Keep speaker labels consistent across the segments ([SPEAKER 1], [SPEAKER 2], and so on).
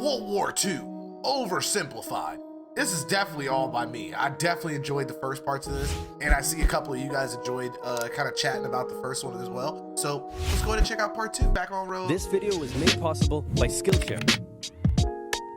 [SPEAKER 1] World War II, Oversimplified. This is definitely all by me. I definitely enjoyed the first parts of this, and I see a couple of you guys enjoyed kind of chatting about the first one as well. So let's go ahead and check out part 2, Back on Road.
[SPEAKER 2] This video was made possible by Skillshare.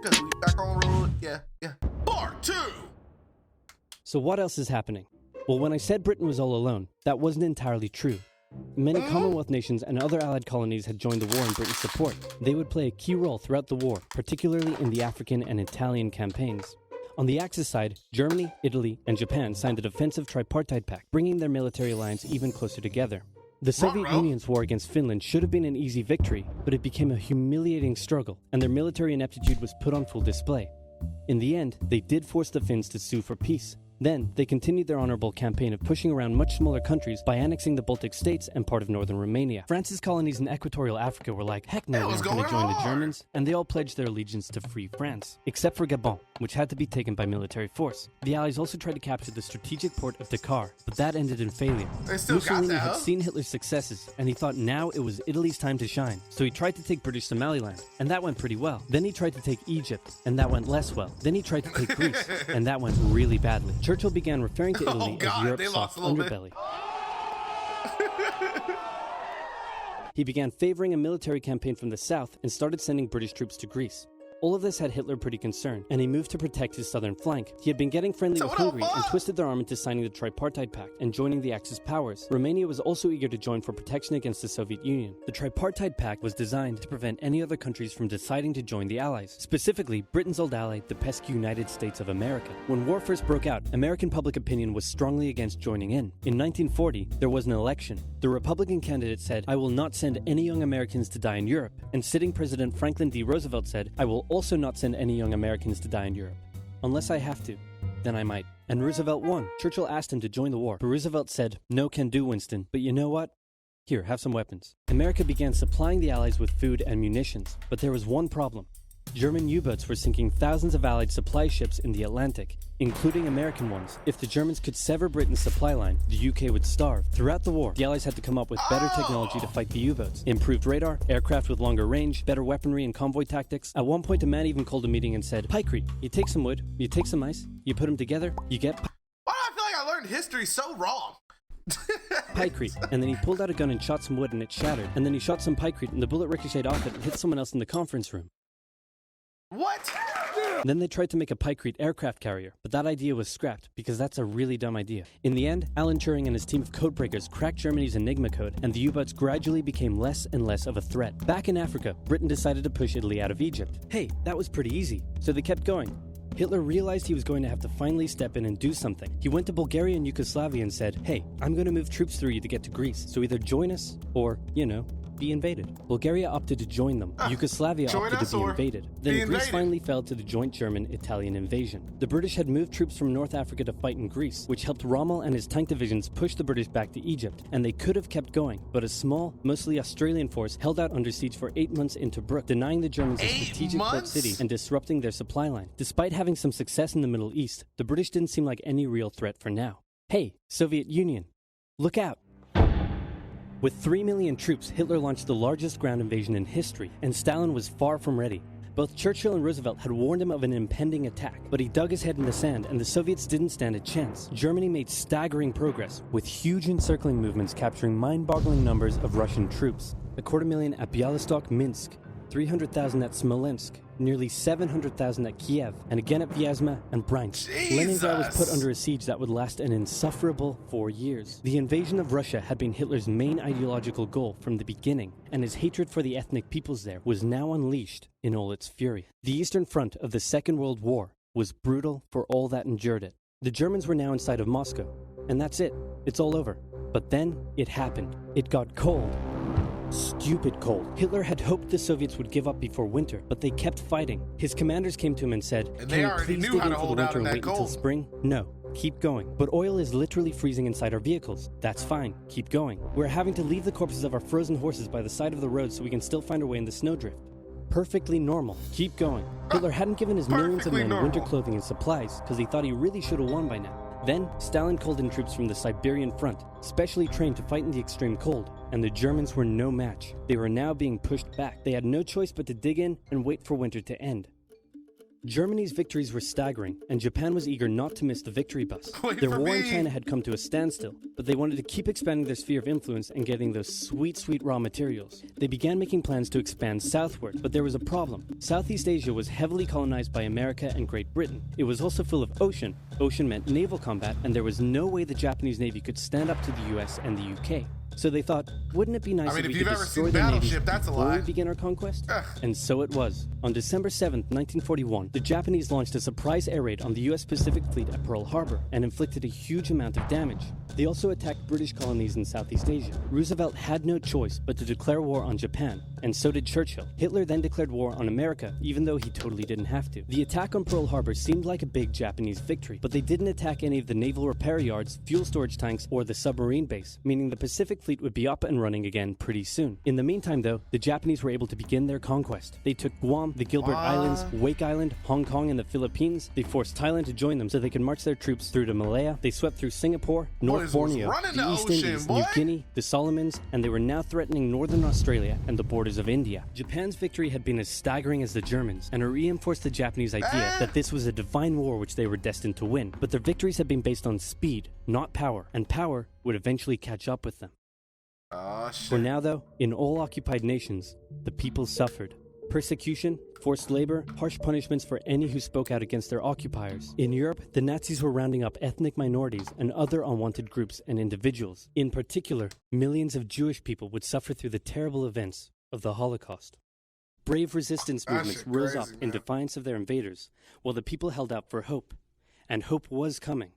[SPEAKER 1] Because we back on road, yeah. Part 2!
[SPEAKER 2] So what else is happening? Well, when I said Britain was all alone, that wasn't entirely true. Many Commonwealth nations and other allied colonies had joined the war in Britain's support. They would play a key role throughout the war, particularly in the African and Italian campaigns. On the Axis side, Germany, Italy, and Japan signed a defensive tripartite pact, bringing their military alliance even closer together. The Soviet Union's war against Finland should have been an easy victory, but it became a humiliating struggle, and their military ineptitude was put on full display. In the end, they did force the Finns to sue for peace. Then, they continued their honorable campaign of pushing around much smaller countries by annexing the Baltic states and part of northern Romania. France's colonies in equatorial Africa were like, heck no, we're not going to join the Germans, and they all pledged their allegiance to free France, except for Gabon, which had to be taken by military force. The Allies also tried to capture the strategic port of Dakar, but that ended in failure. Mussolini had seen Hitler's successes, and he thought now it was Italy's time to shine, so he tried to take British Somaliland, and that went pretty well. Then he tried to take Egypt, and that went less well. Then he tried to take Greece, and that went really badly. Churchill began referring to Italy as Europe's soft underbelly. He began favoring a military campaign from the south and started sending British troops to Greece. All of this had Hitler pretty concerned, and he moved to protect his southern flank. He had been getting friendly with Hungary and twisted their arm into signing the Tripartite Pact and joining the Axis powers. Romania was also eager to join for protection against the Soviet Union. The Tripartite Pact was designed to prevent any other countries from deciding to join the Allies, specifically Britain's old ally, the pesky United States of America. When war first broke out, American public opinion was strongly against joining in. In 1940, there was an election. The Republican candidate said, "I will not send any young Americans to die in Europe," and sitting President Franklin D. Roosevelt said, "I will also not send any young Americans to die in Europe. Unless I have to, then I might." And Roosevelt won. Churchill asked him to join the war, but Roosevelt said, "No can do, Winston, but you know what? Here, have some weapons." America began supplying the Allies with food and munitions, but there was one problem. German U-boats were sinking thousands of Allied supply ships in the Atlantic, including American ones. If the Germans could sever Britain's supply line, the UK would starve. Throughout the war, the Allies had to come up with better technology to fight the U-boats. Improved radar, aircraft with longer range, better weaponry and convoy tactics. At one point, a man even called a meeting and said, "Pykrete, you take some wood, you take some ice, you put them together, you get..."
[SPEAKER 1] Why do I feel like I learned history so wrong?
[SPEAKER 2] Pykrete, and then he pulled out a gun and shot some wood and it shattered. And then he shot some pykrete and the bullet ricocheted off it and hit someone else in the conference room.
[SPEAKER 1] What?
[SPEAKER 2] Then they tried to make a Pykrete aircraft carrier, but that idea was scrapped because that's a really dumb idea. In the end, Alan Turing and his team of codebreakers cracked Germany's Enigma code, and the U-boats gradually became less and less of a threat. Back in Africa, Britain decided to push Italy out of Egypt. Hey, that was pretty easy, so they kept going. Hitler realized he was going to have to finally step in and do something. He went to Bulgaria and Yugoslavia and said, "Hey, I'm going to move troops through you to get to Greece, so either join us or, be invaded." Bulgaria opted to join them. Yugoslavia opted to be invaded. Then Greece finally fell to the joint German-Italian invasion. The British had moved troops from North Africa to fight in Greece, which helped Rommel and his tank divisions push the British back to Egypt. And they could have kept going, but a small, mostly Australian force held out under siege for 8 months in Tobruk, denying the Germans a strategic port city and disrupting their supply line. Despite having some success in the Middle East, the British didn't seem like any real threat for now. Hey, Soviet Union, look out! With 3 million troops, Hitler launched the largest ground invasion in history, and Stalin was far from ready. Both Churchill and Roosevelt had warned him of an impending attack, but he dug his head in the sand, and the Soviets didn't stand a chance. Germany made staggering progress, with huge encircling movements capturing mind-boggling numbers of Russian troops. 250,000 at Bialystok, Minsk, 300,000 at Smolensk, nearly 700,000 at Kiev, and again at Vyazma and Bryansk. Leningrad was put under a siege that would last an insufferable 4 years. The invasion of Russia had been Hitler's main ideological goal from the beginning, and his hatred for the ethnic peoples there was now unleashed in all its fury. The Eastern Front of the Second World War was brutal for all that endured it. The Germans were now inside of Moscow, and that's it. It's all over. But then it happened. It got cold. Stupid cold. Hitler had hoped the Soviets would give up before winter, but they kept fighting. His commanders came to him and said, "Can you please dig in for the winter and wait until spring?" "No, keep going. But oil is literally freezing inside our vehicles." "That's fine. Keep going. We're having to leave the corpses of our frozen horses by the side of the road so we can still find our way in the snowdrift." "Perfectly normal. Keep going." Hitler hadn't given his millions of men winter clothing and supplies because he thought he really should have won by now. Then, Stalin called in troops from the Siberian front, specially trained to fight in the extreme cold, and the Germans were no match. They were now being pushed back. They had no choice but to dig in and wait for winter to end. Germany's victories were staggering, and Japan was eager not to miss the victory bus.
[SPEAKER 1] Wait
[SPEAKER 2] Their
[SPEAKER 1] for
[SPEAKER 2] war in
[SPEAKER 1] me.
[SPEAKER 2] China had come to a standstill, but they wanted to keep expanding their sphere of influence and getting those sweet, sweet raw materials. They began making plans to expand southward, but there was a problem. Southeast Asia was heavily colonized by America and Great Britain. It was also full of ocean. Ocean meant naval combat, and there was no way the Japanese Navy could stand up to the US and the UK. So they thought, wouldn't it be nice if we could destroy their navies before we begin our conquest? And so it was. On December 7th, 1941, the Japanese launched a surprise air raid on the US Pacific Fleet at Pearl Harbor and inflicted a huge amount of damage. They also attacked British colonies in Southeast Asia. Roosevelt had no choice but to declare war on Japan, and so did Churchill. Hitler then declared war on America, even though he totally didn't have to. The attack on Pearl Harbor seemed like a big Japanese victory, but they didn't attack any of the naval repair yards, fuel storage tanks, or the submarine base, meaning the Pacific Fleet would be up and running again pretty soon. In the meantime, though, the Japanese were able to begin their conquest. They took Guam, the Gilbert Islands, Wake Island, Hong Kong, and the Philippines. They forced Thailand to join them so they could march their troops through to Malaya. They swept through Singapore, North Borneo, the East Indies, New Guinea, the Solomons, and they were now threatening northern Australia and the borders of India. Japan's victory had been as staggering as the Germans, and it reinforced the Japanese idea that this was a divine war which they were destined to win. But their victories had been based on speed, not power, and power would eventually catch up with them.
[SPEAKER 1] Oh, shit.
[SPEAKER 2] For now, though, in all occupied nations, the people suffered. Persecution, forced labor, harsh punishments for any who spoke out against their occupiers. In Europe, the Nazis were rounding up ethnic minorities and other unwanted groups and individuals. In particular, millions of Jewish people would suffer through the terrible events of the Holocaust. Brave resistance movements rose up in defiance of their invaders, while the people held out for hope. And hope was coming.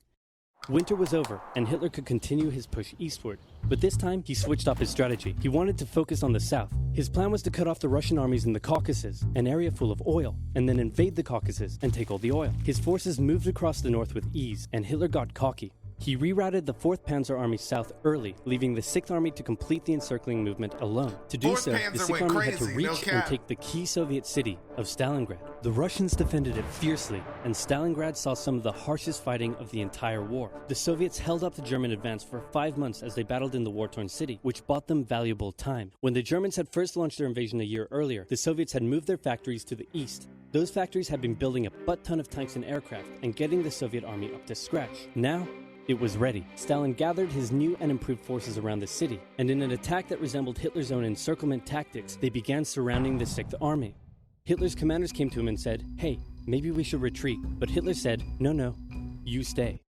[SPEAKER 2] Winter was over, and Hitler could continue his push eastward. But this time, he switched up his strategy. He wanted to focus on the south. His plan was to cut off the Russian armies in the Caucasus, an area full of oil, and then invade the Caucasus and take all the oil. His forces moved across the north with ease, and Hitler got cocky. He rerouted the 4th Panzer Army south early, leaving the 6th Army to complete the encircling movement alone. To do so, the 6th Army had to reach and take the key Soviet city of Stalingrad. The Russians defended it fiercely, and Stalingrad saw some of the harshest fighting of the entire war. The Soviets held up the German advance for 5 months as they battled in the war-torn city, which bought them valuable time. When the Germans had first launched their invasion a year earlier, the Soviets had moved their factories to the east. Those factories had been building a butt-ton of tanks and aircraft and getting the Soviet army up to scratch. Now, it was ready. Stalin gathered his new and improved forces around the city, and in an attack that resembled Hitler's own encirclement tactics, they began surrounding the 6th Army. Hitler's commanders came to him and said, "Hey, maybe we should retreat." But Hitler said, "No, you stay."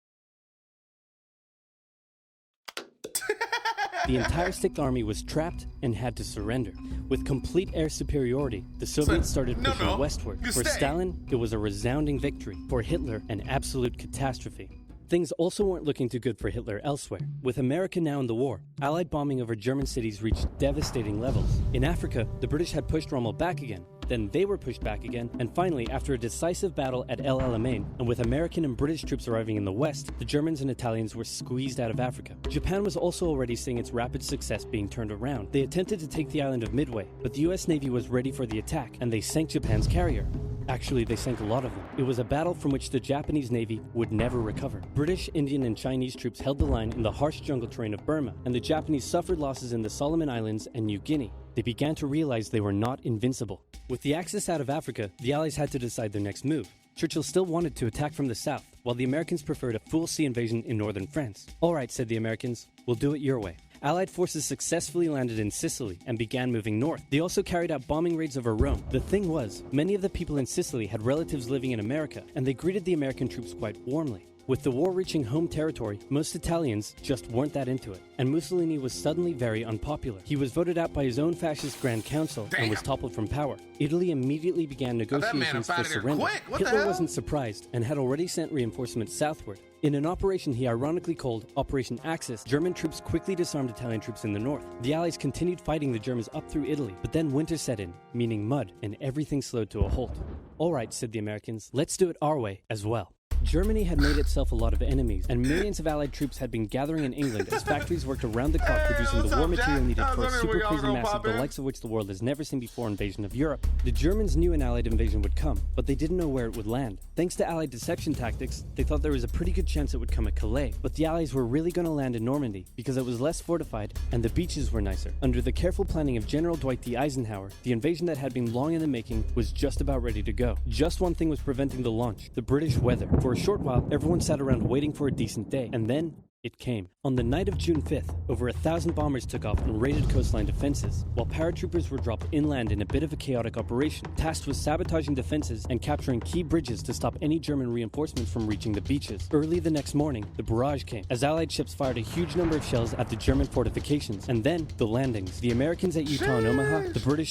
[SPEAKER 2] The entire 6th Army was trapped and had to surrender. With complete air superiority, the Soviets started pushing westward. For Stalin, it was a resounding victory. For Hitler, an absolute catastrophe. Things also weren't looking too good for Hitler elsewhere. With America now in the war, Allied bombing over German cities reached devastating levels. In Africa, the British had pushed Rommel back again. Then they were pushed back again, and finally, after a decisive battle at El Alamein, and with American and British troops arriving in the west, the Germans and Italians were squeezed out of Africa. Japan was also already seeing its rapid success being turned around. They attempted to take the island of Midway, but the US Navy was ready for the attack, and they sank Japan's carrier. Actually, they sank a lot of them. It was a battle from which the Japanese Navy would never recover. British, Indian, and Chinese troops held the line in the harsh jungle terrain of Burma, and the Japanese suffered losses in the Solomon Islands and New Guinea. They began to realize they were not invincible. With the Axis out of Africa, the Allies had to decide their next move. Churchill still wanted to attack from the south, while the Americans preferred a full sea invasion in northern France. "All right," said the Americans, "we'll do it your way." Allied forces successfully landed in Sicily and began moving north. They also carried out bombing raids over Rome. The thing was, many of the people in Sicily had relatives living in America, and they greeted the American troops quite warmly. With the war reaching home territory, most Italians just weren't that into it, and Mussolini was suddenly very unpopular. He was voted out by his own fascist Grand Council and was toppled from power. Italy immediately began negotiations for surrender. Hitler wasn't surprised and had already sent reinforcements southward. In an operation he ironically called Operation Axis, German troops quickly disarmed Italian troops in the north. The Allies continued fighting the Germans up through Italy, but then winter set in, meaning mud, and everything slowed to a halt. "All right," said the Americans, "let's do it our way as well." Germany had made itself a lot of enemies, and millions of Allied troops had been gathering in England as factories worked around the clock producing the war material needed for a super crazy massive, the likes of which the world has never seen before invasion of Europe. The Germans knew an Allied invasion would come, but they didn't know where it would land. Thanks to Allied deception tactics, they thought there was a pretty good chance it would come at Calais, but the Allies were really going to land in Normandy because it was less fortified and the beaches were nicer. Under the careful planning of General Dwight D. Eisenhower, the invasion that had been long in the making was just about ready to go. Just one thing was preventing the launch: the British weather. For a short while, everyone sat around waiting for a decent day, and then it came. On the night of June 5th, over 1,000 bombers took off and raided coastline defenses, while paratroopers were dropped inland in a bit of a chaotic operation, tasked with sabotaging defenses and capturing key bridges to stop any German reinforcements from reaching the beaches. Early the next morning, the barrage came, as Allied ships fired a huge number of shells at the German fortifications, and then the landings. The Americans at Utah and Omaha, the British...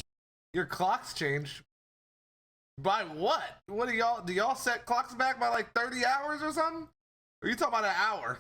[SPEAKER 1] Your clocks change. By what? What do y'all set clocks back by like 30 hours or something? Or are you talking about an hour?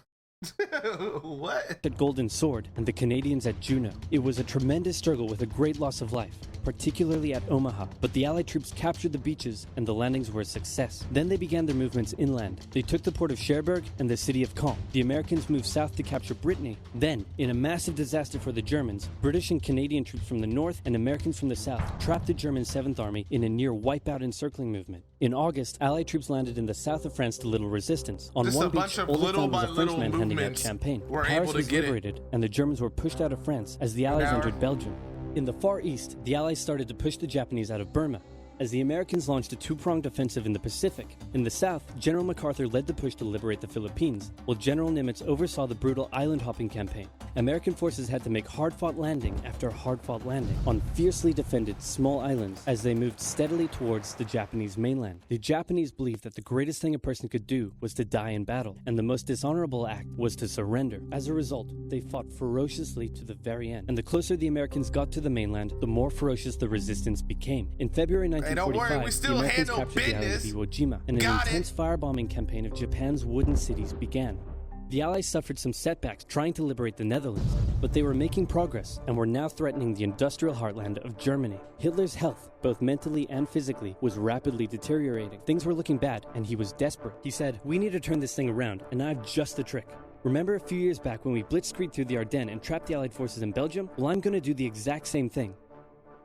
[SPEAKER 1] What?
[SPEAKER 2] At Golden Sword and the Canadians at Juno. It was a tremendous struggle with a great loss of life, particularly at Omaha, but the Allied troops captured the beaches and the landings were a success. Then they began their movements inland. They took the port of Cherbourg and the city of Caen. The Americans moved south to capture Brittany. Then, in a massive disaster for the Germans, British and Canadian troops from the north and Americans from the south trapped the German 7th Army in a near wipeout encircling movement. In August, Allied troops landed in the south of France to little resistance. On
[SPEAKER 1] Just
[SPEAKER 2] one
[SPEAKER 1] a
[SPEAKER 2] beach,
[SPEAKER 1] bunch of
[SPEAKER 2] all they
[SPEAKER 1] little
[SPEAKER 2] found was
[SPEAKER 1] by
[SPEAKER 2] a
[SPEAKER 1] little
[SPEAKER 2] Frenchman handing out
[SPEAKER 1] movements
[SPEAKER 2] champagne.
[SPEAKER 1] were
[SPEAKER 2] Paris
[SPEAKER 1] able to
[SPEAKER 2] was
[SPEAKER 1] get it.
[SPEAKER 2] liberated, and the Germans were pushed out of France as the Allies
[SPEAKER 1] An hour.
[SPEAKER 2] entered Belgium. In the Far East, the Allies started to push the Japanese out of Burma, as the Americans launched a two-pronged offensive in the Pacific. In the south, General MacArthur led the push to liberate the Philippines, while General Nimitz oversaw the brutal island-hopping campaign. American forces had to make hard-fought landing after hard-fought landing on fiercely defended small islands as they moved steadily towards the Japanese mainland. The Japanese believed that the greatest thing a person could do was to die in battle, and the most dishonorable act was to surrender. As a result, they fought ferociously to the very end, and the closer the Americans got to the mainland, the more ferocious the resistance became. In February 1945,
[SPEAKER 1] we still
[SPEAKER 2] the Americans
[SPEAKER 1] handle
[SPEAKER 2] captured the island of
[SPEAKER 1] business.
[SPEAKER 2] Iwo Jima, and an intense firebombing campaign of Japan's wooden cities began. The Allies suffered some setbacks trying to liberate the Netherlands, but they were making progress and were now threatening the industrial heartland of Germany. Hitler's health, both mentally and physically, was rapidly deteriorating. Things were looking bad, and he was desperate. He said, "We need to turn this thing around, and I have just the trick. Remember a few years back when we blitzkrieged through the Ardennes and trapped the Allied forces in Belgium? Well, I'm going to do the exact same thing.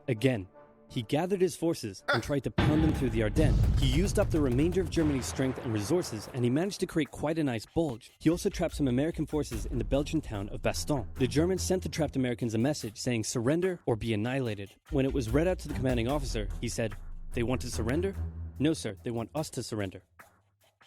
[SPEAKER 2] Again." He gathered his forces and tried to pound them through the Ardennes. He used up the remainder of Germany's strength and resources, and he managed to create quite a nice bulge. He also trapped some American forces in the Belgian town of Bastogne. The Germans sent the trapped Americans a message saying surrender or be annihilated. When it was read out to the commanding officer, he said, "They want to surrender? No, sir, they want us to surrender."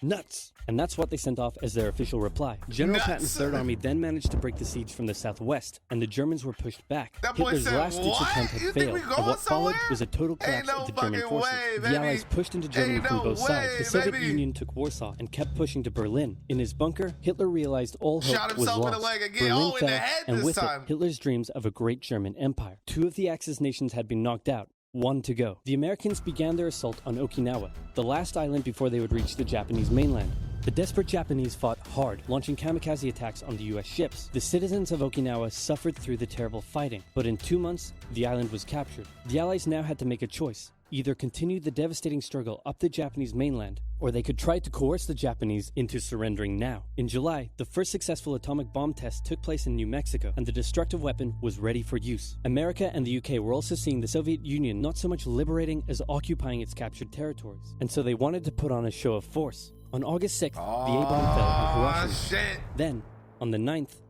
[SPEAKER 2] Nuts! And that's what they sent off as their official reply. General Patton's Third Army then managed to break the siege from the southwest, and the Germans were pushed back.
[SPEAKER 1] That boy
[SPEAKER 2] Hitler's
[SPEAKER 1] said,
[SPEAKER 2] last-ditch
[SPEAKER 1] "What?
[SPEAKER 2] attempt
[SPEAKER 1] You
[SPEAKER 2] had
[SPEAKER 1] think
[SPEAKER 2] failed,
[SPEAKER 1] we
[SPEAKER 2] and
[SPEAKER 1] going
[SPEAKER 2] what followed
[SPEAKER 1] somewhere?
[SPEAKER 2] was a total
[SPEAKER 1] Ain't
[SPEAKER 2] collapse
[SPEAKER 1] no
[SPEAKER 2] of the German
[SPEAKER 1] fucking
[SPEAKER 2] forces.
[SPEAKER 1] way,
[SPEAKER 2] The
[SPEAKER 1] baby.
[SPEAKER 2] Allies pushed into Germany
[SPEAKER 1] Ain't
[SPEAKER 2] from
[SPEAKER 1] no
[SPEAKER 2] both sides. The
[SPEAKER 1] way,
[SPEAKER 2] Soviet
[SPEAKER 1] baby.
[SPEAKER 2] Union took Warsaw and kept pushing to Berlin. In his bunker, Hitler realized all hope
[SPEAKER 1] Shot
[SPEAKER 2] was
[SPEAKER 1] himself in
[SPEAKER 2] lost.
[SPEAKER 1] the leg again.
[SPEAKER 2] Berlin
[SPEAKER 1] Oh, in the
[SPEAKER 2] fell,
[SPEAKER 1] head
[SPEAKER 2] and
[SPEAKER 1] this
[SPEAKER 2] with
[SPEAKER 1] time.
[SPEAKER 2] it, Hitler's dreams of a great German empire. Two of the Axis nations had been knocked out. One to go. The Americans began their assault on Okinawa, the last island before they would reach the Japanese mainland. The desperate Japanese fought hard, launching kamikaze attacks on the US ships. The citizens of Okinawa suffered through the terrible fighting, but in 2 months, the island was captured. The Allies now had to make a choice. Either continue the devastating struggle up the Japanese mainland, or they could try to coerce the Japanese into surrendering now. In July, the first successful atomic bomb test took place in New Mexico, and the destructive weapon was ready for use. America and the UK were also seeing the Soviet Union not so much liberating as occupying its captured territories, and so they wanted to put on a show of force. On August 6th, the A-bomb fell on Hiroshima.
[SPEAKER 1] Shit.
[SPEAKER 2] Then, on the 9th,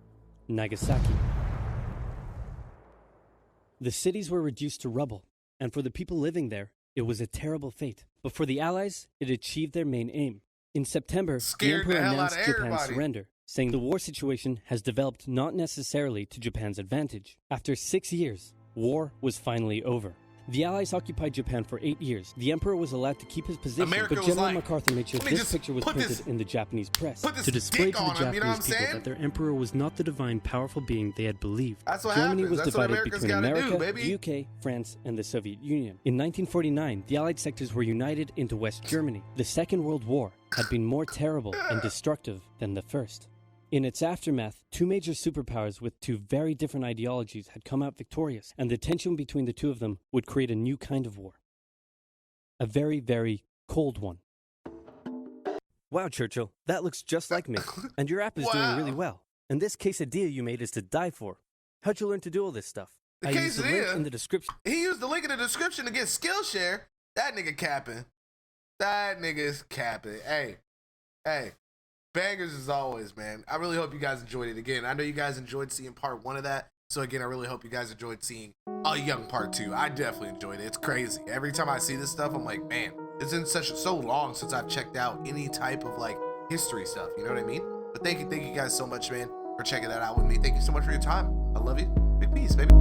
[SPEAKER 2] Nagasaki. The cities were reduced to rubble, and for the people living there, it was a terrible fate. But for the Allies, it achieved their main aim. In September,
[SPEAKER 1] Scared
[SPEAKER 2] the
[SPEAKER 1] the
[SPEAKER 2] Emperor
[SPEAKER 1] hell out
[SPEAKER 2] announced
[SPEAKER 1] of
[SPEAKER 2] Japan's
[SPEAKER 1] everybody.
[SPEAKER 2] surrender, saying the war situation has developed not necessarily to Japan's advantage. After 6 years, war was finally over. The Allies occupied Japan for 8 years. The Emperor was allowed to keep his position,
[SPEAKER 1] America
[SPEAKER 2] but
[SPEAKER 1] was
[SPEAKER 2] General
[SPEAKER 1] like,
[SPEAKER 2] MacArthur made sure
[SPEAKER 1] "Let me
[SPEAKER 2] this
[SPEAKER 1] just
[SPEAKER 2] picture was
[SPEAKER 1] put
[SPEAKER 2] printed
[SPEAKER 1] this-
[SPEAKER 2] in the Japanese press
[SPEAKER 1] put this
[SPEAKER 2] to display
[SPEAKER 1] dick
[SPEAKER 2] to the
[SPEAKER 1] on him, you know what I'm
[SPEAKER 2] Japanese people
[SPEAKER 1] saying?
[SPEAKER 2] that their Emperor was not the divine, powerful being they had believed.
[SPEAKER 1] That's what
[SPEAKER 2] Germany
[SPEAKER 1] happens.
[SPEAKER 2] was
[SPEAKER 1] That's what
[SPEAKER 2] divided
[SPEAKER 1] America's
[SPEAKER 2] between
[SPEAKER 1] gotta do,
[SPEAKER 2] America,
[SPEAKER 1] baby.
[SPEAKER 2] the UK, France, and the Soviet Union. In 1949, the Allied sectors were united into West Germany. The Second World War had been more terrible and destructive than the first. In its aftermath, two major superpowers with two very different ideologies had come out victorious, and the tension between the two of them would create a new kind of war. A very, very cold one. Wow, Churchill, that looks just like me. And your app is doing really well. And this quesadilla you made is to die for. How'd you learn to do all this stuff?
[SPEAKER 1] The
[SPEAKER 2] I used the link
[SPEAKER 1] quesadilla?
[SPEAKER 2] in the description.
[SPEAKER 1] He used the link in the description to get Skillshare. That nigga capping. That nigga's capping. Hey, bangers as always, man. I really hope you guys enjoyed it. Again, I know you guys enjoyed seeing part 1 of that. So again, I really hope you guys enjoyed seeing a young part 2. I definitely enjoyed it. It's crazy. Every time I see this stuff, I'm like, man, it's been so long since I've checked out any type of like history stuff. You know what I mean? But thank you guys so much, man, for checking that out with me. Thank you so much for your time. I love you. Big peace, baby.